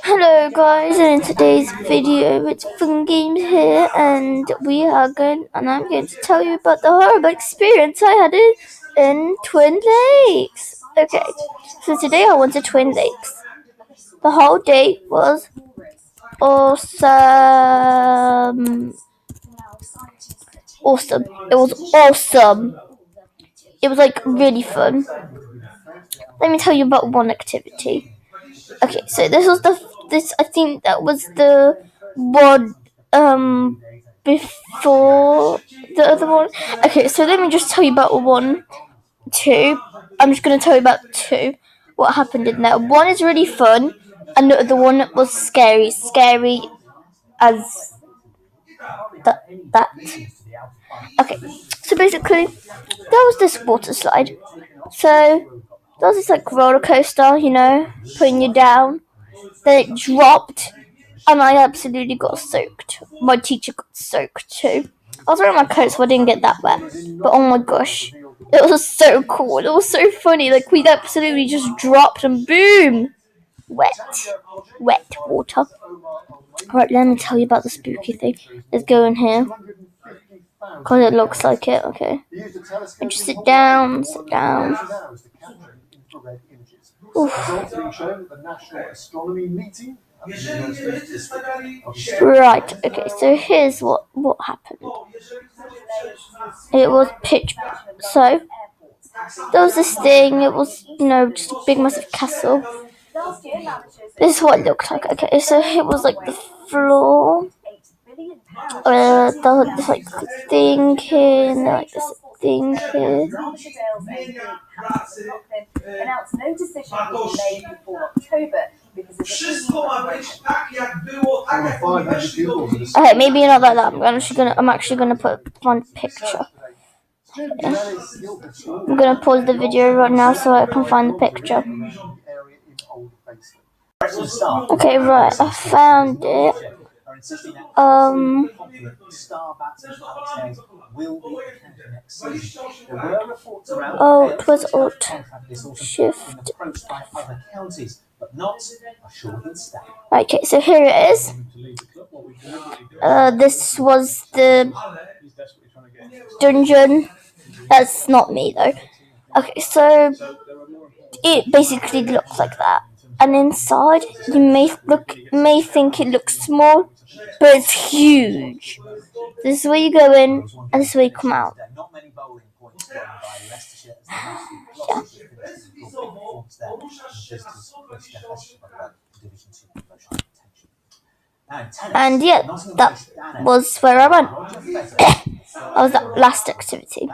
Hello guys, and in today's video it's Fun Games here, and I'm going to tell you about the horrible experience I had in Twin Lakes. Okay, so today I went to Twin Lakes. The whole day was awesome. Awesome. It was awesome. It was like really fun. Let me tell you about one activity. Okay, so this I think that was the one before the other one. Okay, so let me just tell you about one, two. I'm just gonna tell you about two. What happened in there? One is really fun, and the other one was scary. Scary as that. Okay, so basically, there was this water slide. So there was this like roller coaster, putting you down. Then it dropped, and I absolutely got soaked. My teacher got soaked too. I was wearing my coat, so I didn't get that wet. But oh my gosh, it was so cool. It was so funny. Like we absolutely just dropped, and boom, wet water. Alright, let me tell you about the spooky thing. Let's go in here. Because it looks like it, okay. And just sit down. Oof. Right, okay, so here's what happened. It was pitch. So, there was this thing, it was, just a big massive castle. This is what it looked like, okay, so it was like the floor. There was this like thing here, and like this thing here. Okay, maybe not like that. I'm actually gonna put one picture. Okay. I'm gonna pause the video right now so I can find the picture. Okay, right, I found it. Oh, it was Alt Shift. Okay, so here it is. This was the dungeon. That's not me though. Okay, so it basically looks like that. And inside, you may think it looks small, but it's huge. This is where you go in, and this is where you come out. Yeah. And yeah, that was where I went. That was the last activity.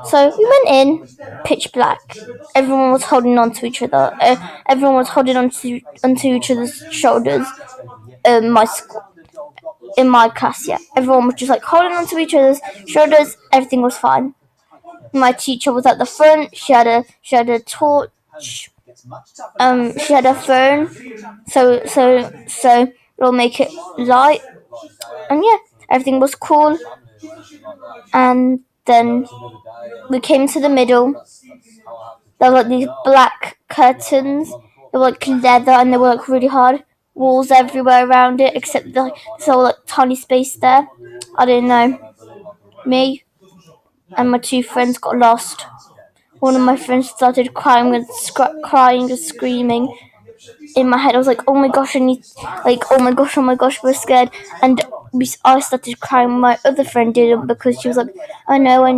So we went in, pitch black. Everyone was holding on to each other. Everyone was holding onto each other's shoulders. My school, in my class, yeah. Everyone was just like holding onto each other's shoulders. Everything was fine. My teacher was at the front. She had a torch. She had a phone. So it'll make it light. And yeah, everything was cool. And then we came to the middle. There were like these black curtains. They were like leather, and they were like really hard. Walls everywhere around it, except this whole like tiny space there. I didn't know. Me and my two friends got lost. One of my friends started crying and screaming. In my head, I was like, "Oh my gosh, oh my gosh, we're scared." And I started crying. My other friend didn't, because she was like, I know, it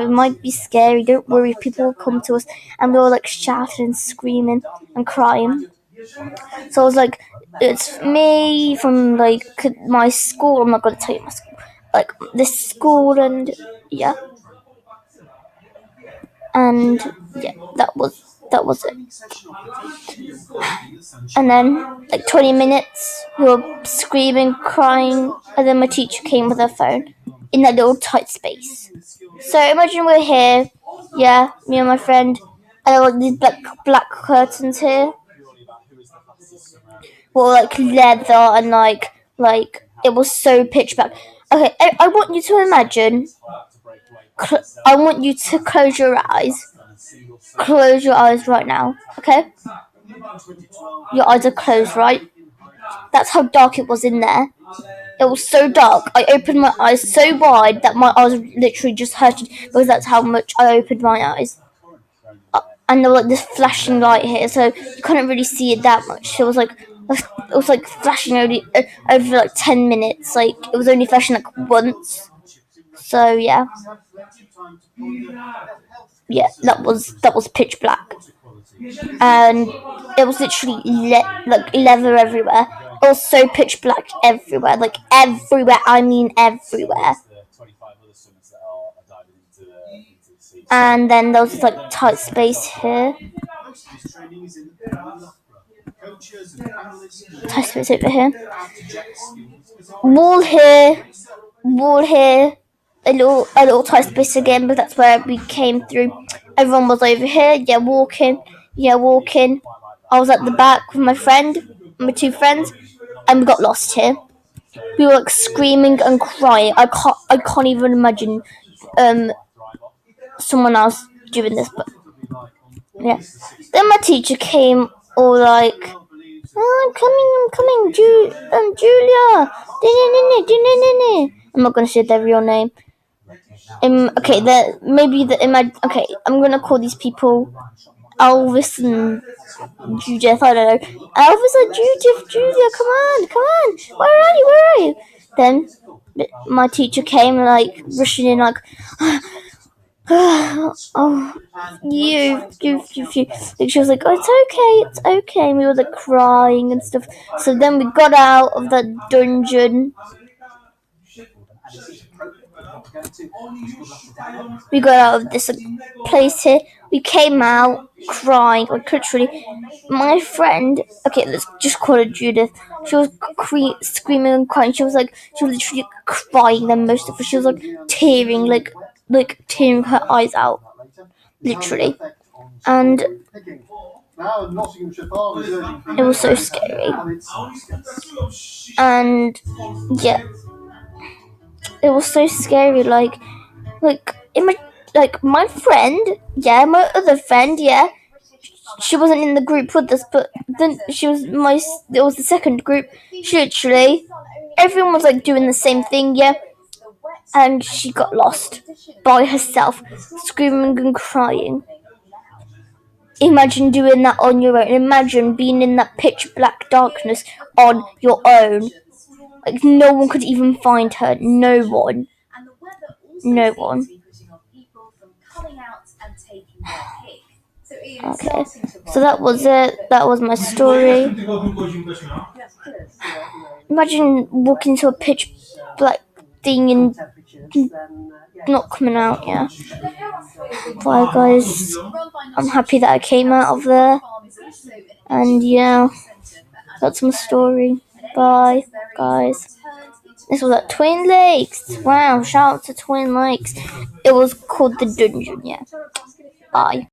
might be scary. Don't worry, people will come to us." And we were like shouting and screaming and crying. So I was like, it's me from like my school. I'm not going to tell you my school. Like this school, and yeah. And yeah, that was it. And then like 20 minutes, we were screaming, crying, and then my teacher came with her phone in that little tight space. So imagine we're here, yeah, me and my friend, and there were like these black curtains here. Well, like leather, and like it was so pitch black. Okay, I want you to imagine. I want you to close your eyes. Close your eyes right now, okay? your eyes are closed, right? That's how dark it was in there. It was so dark. I opened my eyes so wide that my eyes were literally just hurting because that's how much I opened my eyes. And there was like this flashing light here, so you couldn't really see it that much. So it was like flashing over like 10 minutes. Like it was only flashing like once. So yeah, that was pitch black, and it was literally like leather everywhere. It was so pitch black everywhere, like everywhere. I mean everywhere. And then there was this like tight space here, tight space over here, wall here, wall here, a little tight space again, but that's where we came through. Everyone was over here, walking. I was at the back with my two friends, and we got lost here. We were like screaming and crying. I can't even imagine someone else doing this, but yeah. Then my teacher came all like, "Oh, I'm coming, Julia. I'm not gonna say their real name. Okay, okay, I'm gonna call these people Elvis and Judith. I don't know. Elvis and Judith, Julia, come on, where are you? Then my teacher came like rushing in like, oh, you. Like, she was like, oh, it's okay. And we were like crying and stuff. So then we got out of the dungeon. We got out of this place here. We came out crying, like literally. My friend, okay, let's just call her Judith. She was screaming and crying. She was literally crying. Then most of her, she was like tearing, like tearing her eyes out, literally. And it was so scary. And yeah, it was so scary. Like my friend, my other friend, she wasn't in the group with us, but then it was the second group. She literally, everyone was like doing the same thing, and she got lost by herself, screaming and crying. Imagine doing that on your own. Imagine being in that pitch black darkness on your own. Like no one could even find her. No one. Okay, so that was it. That was my story. Imagine walking into a pitch black thing and not coming out. Yeah. Bye, guys. I'm happy that I came out of there. And yeah, that's my story. Bye, guys. This was at Twin Lakes. Wow, shout out to Twin Lakes. It was called The Dungeon, Bye.